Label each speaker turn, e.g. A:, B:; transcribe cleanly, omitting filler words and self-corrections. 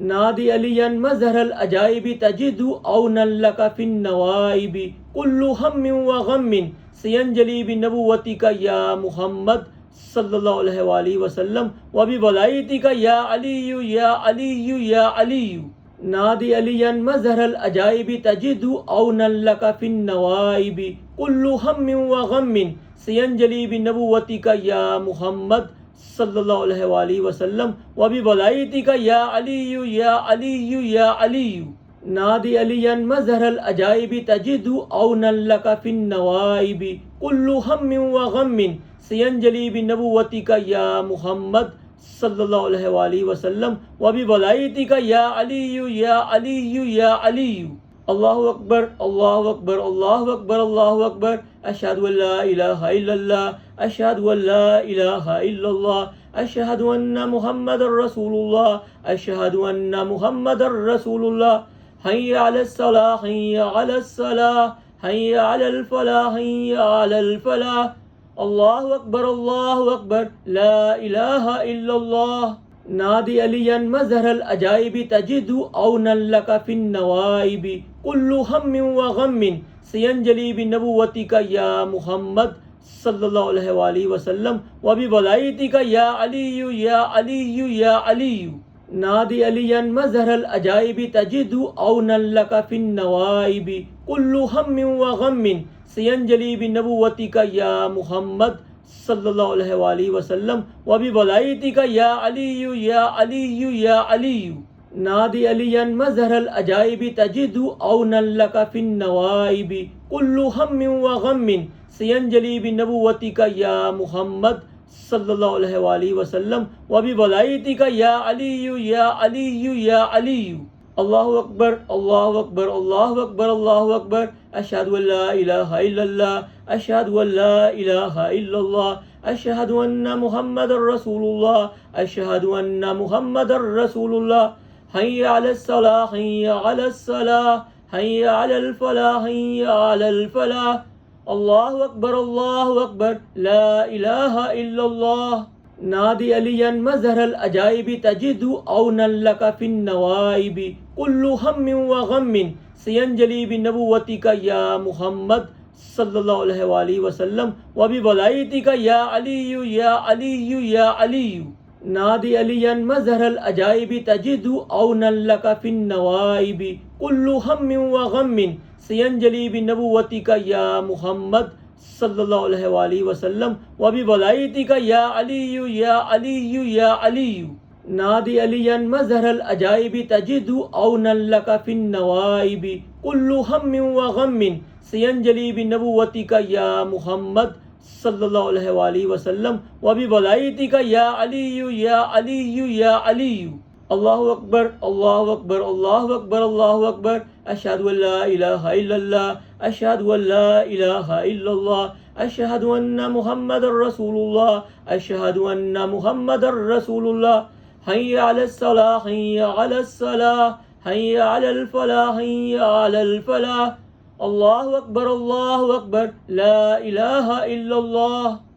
A: नादी अलियन मज़हरल अजाइबी तजिदु औनन लका फिन नवाइबी कुल्लु हम्मिन व गम्मिन सियंजली बिनबुव्वतिका या मुहम्मद सल्लल्लाहु अलैहि वसल्लम व बिवलायतिका या अलियु या अलियु या अलियु। नादी अलियन मज़हरल अजाइबी तजिदु औनन लका फिन नवाइबी कुल्लु हम्मिन व गम्मिन सियंजली बिनबुव्वतिका या मुहम्मद सल्लल्लाहु अलैहि वसल्लम व बिवलायतिका या अलियु या अलियु या अलियु। नादी अलियन मज़हरल अजाइबी तजिदु औनन लका फिन नवाइबी कुल्लु हम्मिन व गम्मिन सियंजली बिनबुव्वतिका या मुहम्मद सल्लल्लाहु अलैहि वसल्लम व बिवलायतिका या अलियु या अलियु या अलियु। अल्लाहु अकबर अल्लाहु अकबर अल्लाहु अकबर अल्लाहु अकबर। अशहदु अल्ला इलाहा इल्लल्लाह अशहदु अल्ला इलाहा इल्लल्लाह अशहदु अन्ना मुहम्मदर रसूलुल्लाह अशहदु अन्ना मुहम्मदर रसूलुल्लाह। हय्या अलस सलाह हय्या अलस सलाह हय्या अलल फलाह हय्या अलल फलाह। अल्लाहु अकबर ला इलाहा इल्लल्लाह। नादी अलियन मज़हरल अजाइबी तजिदु औनन लका फिन नवाइबी कुल्लु हम्मिन व गम्मिन सियंजली बिनबुव्वतिका या मुहम्मद सल्लल्लाहु अलैहि वसल्लम व बिवलायतिका या अलियु या अलियु या अलियु। नादी अलियन मज़हरल अजाइबी तजिदु औनन लका फिन नवाइबी कुल्लु हम्मिन व गम्मिन सियंजली बिनबुव्वतिका या मुहम्मद सल्लल्लाहु अलैहि वसल्लम व बिवलायतिका या अलियु या अलियु या अलियु। नादी अलियन मज़हरल अजाइबी तजिदु औनन लका फिन नवाइबी कुल्लु हम्मिन व गम्मिन सियंजली बिनबुव्वतिका या मुहम्मद सल्लल्लाहु अलैहि वसल्लम व बिवलायतिका या अलियु या अलियु या अलियु। अल्लाहु अकबर अल्लाहु अकबर अल्लाहु अकबर अल्लाहु अकबर। अशहदु अल्ला इलाहा इल्लल्लाह अशहदु अल्ला इलाहा इल्लल्लाह अशहदु अन्ना मुहम्मदर रसूलुल्लाह अशहदु अन्ना मुहम्मदर रसूलुल्लाह। हय्या अलस सलाह हय्या अलस सलाह हय्या अलल फलाह हय्या अलल फलाह। अल्लाहु अकबर ला इलाहा इल्लल्लाह। नादी अलियन मज़हरल अजाइबी तजिदु औनन लका फिन नवाइबी कुल्लु हम्मिन व गम्मिन सियंजली बिनबुव्वतिका या मुहम्मद सल्लल्लाहु अलैहि वसल्लम व बिवलायतिका या अलियु या अलियु या अलियु। नादी अलियन मज़हरल अजाइबी तजिदु औनन लका फिन नवाइबी कुल्लु हम्मिन व गम्मिन सियंजली बिनबुव्वतिका या मुहम्मद सल्लल्लाहु अलैहि वसल्लम व बिवलायतिका या अलियु या अलियु या अलियु। नादी अलियन मज़हरल अजाइबी तजिदु औनन लका फिन नवाइबी कुल्लु हम्मिन व गम्मिन सियंजली बिनबुव्वतिका या मुहम्मद सल्लल्लाहु अलैहि वसल्लम व बिवलायतिका या अलियु या अलियु या अलियु। अल्लाहु अकबर अल्लाहु अकबर अल्लाहु अकबर अल्लाहु अकबर। अशहदु अल्ला इलाहा इल्लल्लाह अशहदु अल्ला इलाहा इल्लल्लाह अशहदु अन्ना मुहम्मदर रसूलुल्लाह अशहदु अन्ना मुहम्मदर रसूलुल्लाह। हय्या अलस सलाह हय्या अलस सलाह हय्या अलल फलाह हय्या अलल फलाह। अल्लाहु अकबर ला इलाहा इल्लल्लाह।